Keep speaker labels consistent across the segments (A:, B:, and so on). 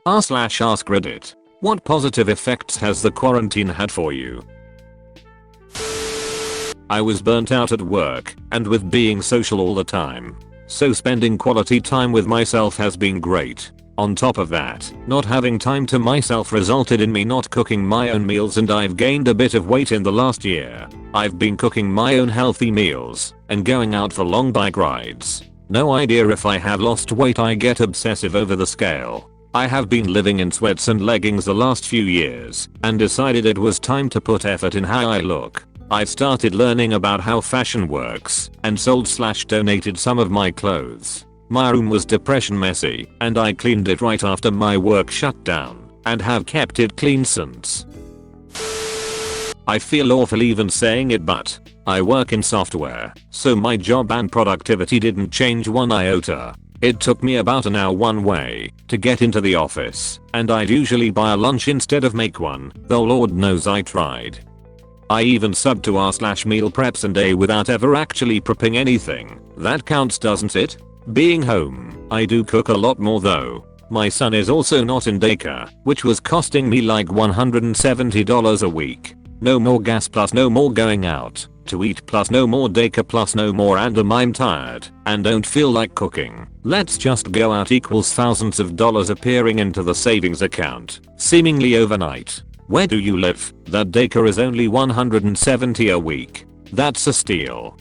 A: r/AskReddit. What positive effects has the quarantine had for you? I was burnt out at work and with being social all the time. So spending quality time with myself has been great. On top of that, not having time to myself resulted in me not cooking my own meals, and I've gained a bit of weight in the last year. I've been cooking my own healthy meals and going out for long bike rides. No idea if I have lost weight. I get obsessive over the scale. I have been living in sweats and leggings the last few years and decided it was time to put effort in how I look. I've started learning about how fashion works and sold/donated some of my clothes. My room was depression messy and I cleaned it right after my work shut down and have kept it clean since. I feel awful even saying it, but I work in software, so my job and productivity didn't change one iota. It took me about an hour one way to get into the office, and I'd usually buy a lunch instead of make one, though Lord knows I tried. I even subbed to r/meal preps and day without ever actually prepping anything. That counts, doesn't it? Being home, I do cook a lot more though. My son is also not in daycare, which was costing me like $170 a week. No more gas plus no more going out to eat plus no more daycare plus no more, and I'm tired and don't feel like cooking. Let's just go out equals thousands of dollars appearing into the savings account, seemingly overnight. Where do you live? That daycare is only $170 a week. That's a steal.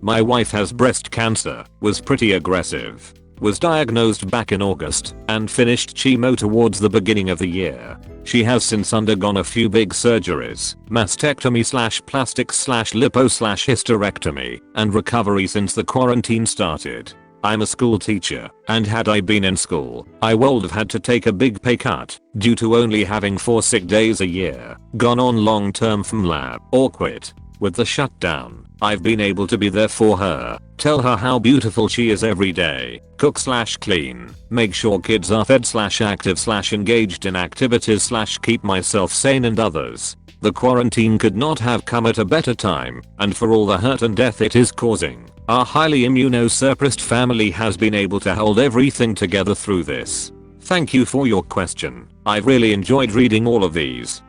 A: My wife has breast cancer, was pretty aggressive. Was diagnosed back in August and finished chemo towards the beginning of the year. She has since undergone a few big surgeries, mastectomy/plastics/lipo/hysterectomy, and recovery since the quarantine started. I'm a school teacher, and had I been in school, I would have had to take a big pay cut due to only having 4 sick days a year, gone on long term from lab, or quit. With the shutdown, I've been able to be there for her, tell her how beautiful she is every day, cook/clean, make sure kids are fed/active/engaged in activities/keep myself sane and others. The quarantine could not have come at a better time, and for all the hurt and death it is causing, our highly immunosuppressed family has been able to hold everything together through this. Thank you for your question. I've really enjoyed reading all of these.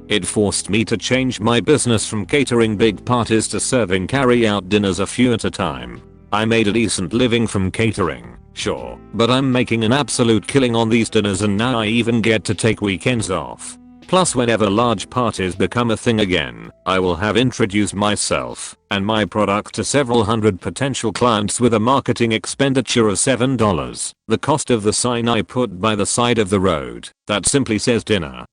A: It forced me to change my business from catering big parties to serving carry-out dinners a few at a time. I made a decent living from catering, sure, but I'm making an absolute killing on these dinners, and now I even get to take weekends off. Plus, whenever large parties become a thing again, I will have introduced myself and my product to several hundred potential clients with a marketing expenditure of $7, the cost of the sign I put by the side of the road that simply says dinner.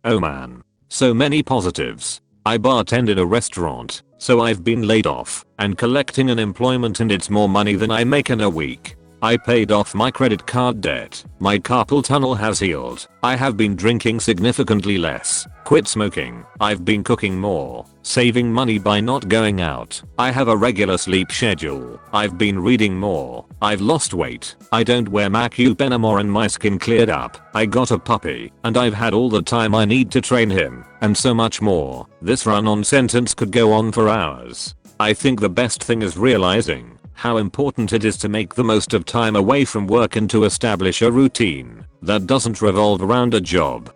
A: Oh man. So many positives. I bartend in a restaurant, so I've been laid off and collecting unemployment, and it's more money than I make in a week. I paid off my credit card debt. My carpal tunnel has healed. I have been drinking significantly less. Quit smoking. I've been cooking more. Saving money by not going out. I have a regular sleep schedule. I've been reading more. I've lost weight. I don't wear makeup anymore and my skin cleared up. I got a puppy and I've had all the time I need to train him, and so much more. This run-on sentence could go on for hours. I think the best thing is realizing how important it is to make the most of time away from work and to establish a routine that doesn't revolve around a job.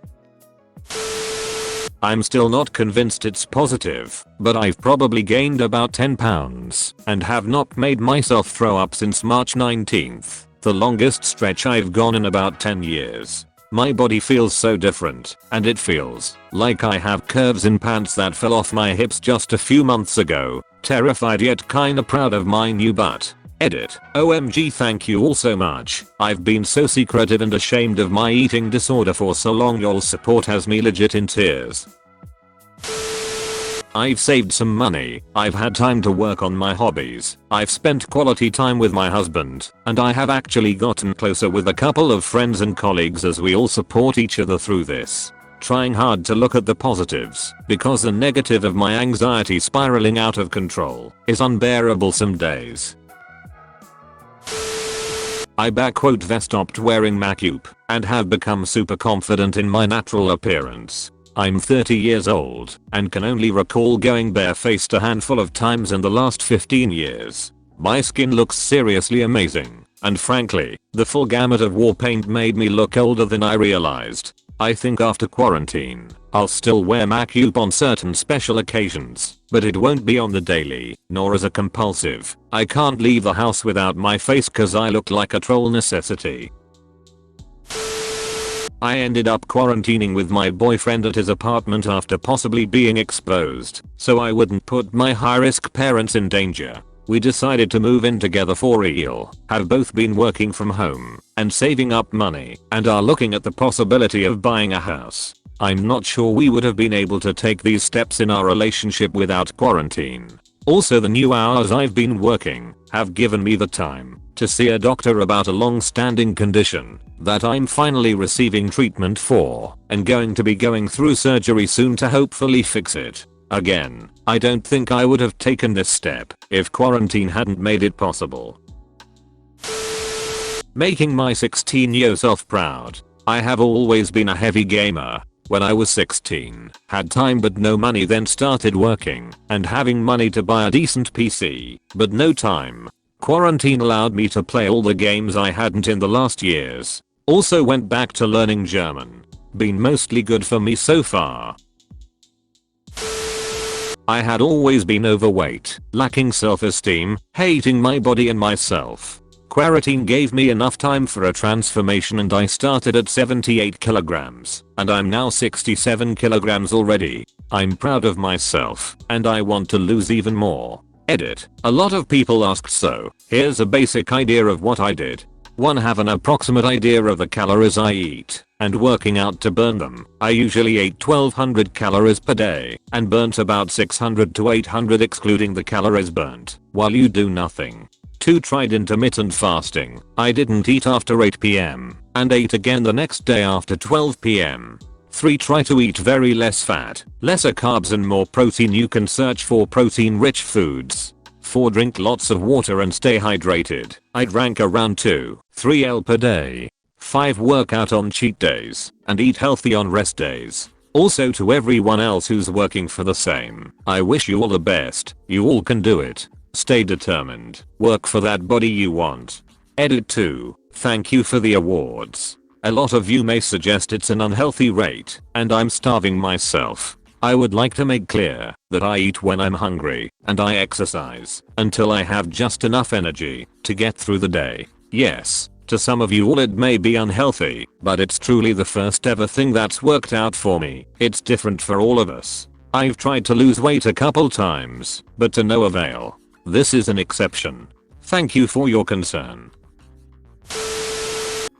A: I'm still not convinced it's positive, but I've probably gained about 10 pounds and have not made myself throw up since March 19th, the longest stretch I've gone in about 10 years. My body feels so different, and it feels like I have curves in pants that fell off my hips just a few months ago. Terrified yet kinda proud of my new butt. Edit. OMG, thank you all so much. I've been so secretive and ashamed of my eating disorder for so long. Your support has me legit in tears. I've saved some money. I've had time to work on my hobbies. I've spent quality time with my husband, and I have actually gotten closer with a couple of friends and colleagues as we all support each other through this. Trying hard to look at the positives, because the negative of my anxiety spiraling out of control is unbearable some days. I stopped wearing makeup and have become super confident in my natural appearance. I'm 30 years old and can only recall going barefaced a handful of times in the last 15 years. My skin looks seriously amazing, and frankly, the full gamut of war paint made me look older than I realized. I think after quarantine, I'll still wear makeup on certain special occasions, but it won't be on the daily, nor as a compulsive. I can't leave the house without my face cause I look like a troll necessity. I ended up quarantining with my boyfriend at his apartment after possibly being exposed, so I wouldn't put my high-risk parents in danger. We decided to move in together for real, have both been working from home and saving up money, and are looking at the possibility of buying a house. I'm not sure we would have been able to take these steps in our relationship without quarantine. Also, the new hours I've been working have given me the time to see a doctor about a long-standing condition that I'm finally receiving treatment for and going to be going through surgery soon to hopefully fix it. Again, I don't think I would have taken this step if quarantine hadn't made it possible. Making my 16-year self proud. I have always been a heavy gamer. When I was 16, had time but no money, then started working and having money to buy a decent PC, but no time. Quarantine allowed me to play all the games I hadn't in the last years. Also went back to learning German. Been mostly good for me so far. I had always been overweight, lacking self-esteem, hating my body and myself. Quarantine gave me enough time for a transformation and I started at 78 kilograms and I'm now 67 kilograms already. I'm proud of myself and I want to lose even more. Edit. A lot of people asked, so here's a basic idea of what I did. 1. Have an approximate idea of the calories I eat and working out to burn them. I usually ate 1200 calories per day and burnt about 600 to 800 excluding the calories burnt while you do nothing. 2. Tried intermittent fasting. I didn't eat after 8 PM and ate again the next day after 12 PM. 3. Try to eat very less fat, lesser carbs and more protein. You can search for protein rich foods. 4. Drink lots of water and stay hydrated. I drank around 2-3 L per day. 5. Work out on cheat days and eat healthy on rest days. Also, to everyone else who's working for the same, I wish you all the best. You all can do it. Stay determined. Work for that body you want. Edit. 2. Thank you for the awards. A lot of you may suggest it's an unhealthy rate and I'm starving myself. I would like to make clear that I eat when I'm hungry and I exercise until I have just enough energy to get through the day. Yes, to some of you all it may be unhealthy, but it's truly the first ever thing that's worked out for me. It's different for all of us. I've tried to lose weight a couple times, but to no avail. This is an exception. Thank you for your concern.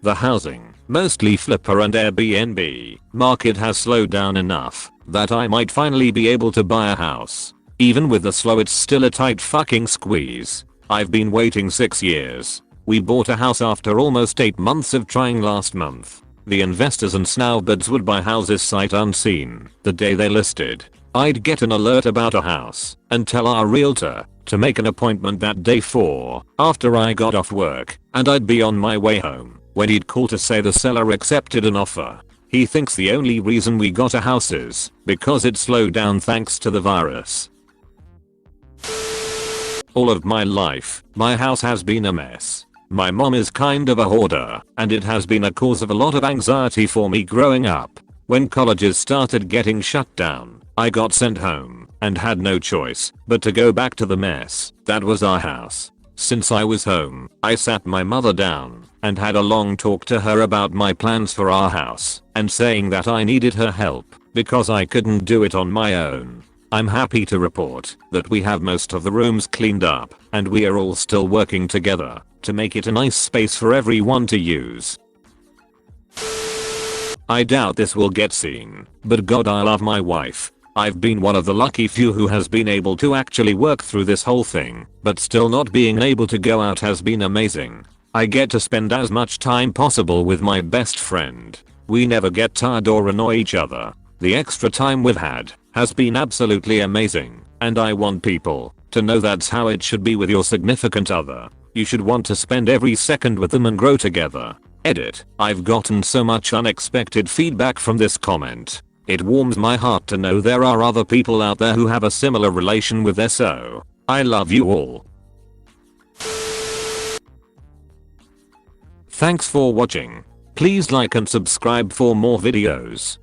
A: The housing, mostly flipper and Airbnb, market has slowed down enough that I might finally be able to buy a house. Even with the slow, it's still a tight fucking squeeze. I've been waiting 6 years. We bought a house after almost 8 months of trying last month. The investors and snowbirds would buy houses sight unseen the day they listed. I'd get an alert about a house and tell our realtor to make an appointment that day after I got off work, and I'd be on my way home when he'd call to say the seller accepted an offer. He thinks the only reason we got a house is because it slowed down thanks to the virus. All of my life, my house has been a mess. My mom is kind of a hoarder, and it has been a cause of a lot of anxiety for me growing up. When colleges started getting shut down, I got sent home and had no choice but to go back to the mess that was our house. Since I was home, I sat my mother down and had a long talk to her about my plans for our house and saying that I needed her help because I couldn't do it on my own. I'm happy to report that we have most of the rooms cleaned up and we are all still working together to make it a nice space for everyone to use. I doubt this will get seen, but God, I love my wife. I've been one of the lucky few who has been able to actually work through this whole thing, but still not being able to go out has been amazing. I get to spend as much time possible with my best friend. We never get tired or annoy each other. The extra time we've had has been absolutely amazing, and I want people to know that's how it should be with your significant other. You should want to spend every second with them and grow together. Edit. I've gotten so much unexpected feedback from this comment. It warms my heart to know there are other people out there who have a similar relation with their so. I love you all. Thanks for watching. Please like and subscribe for more videos.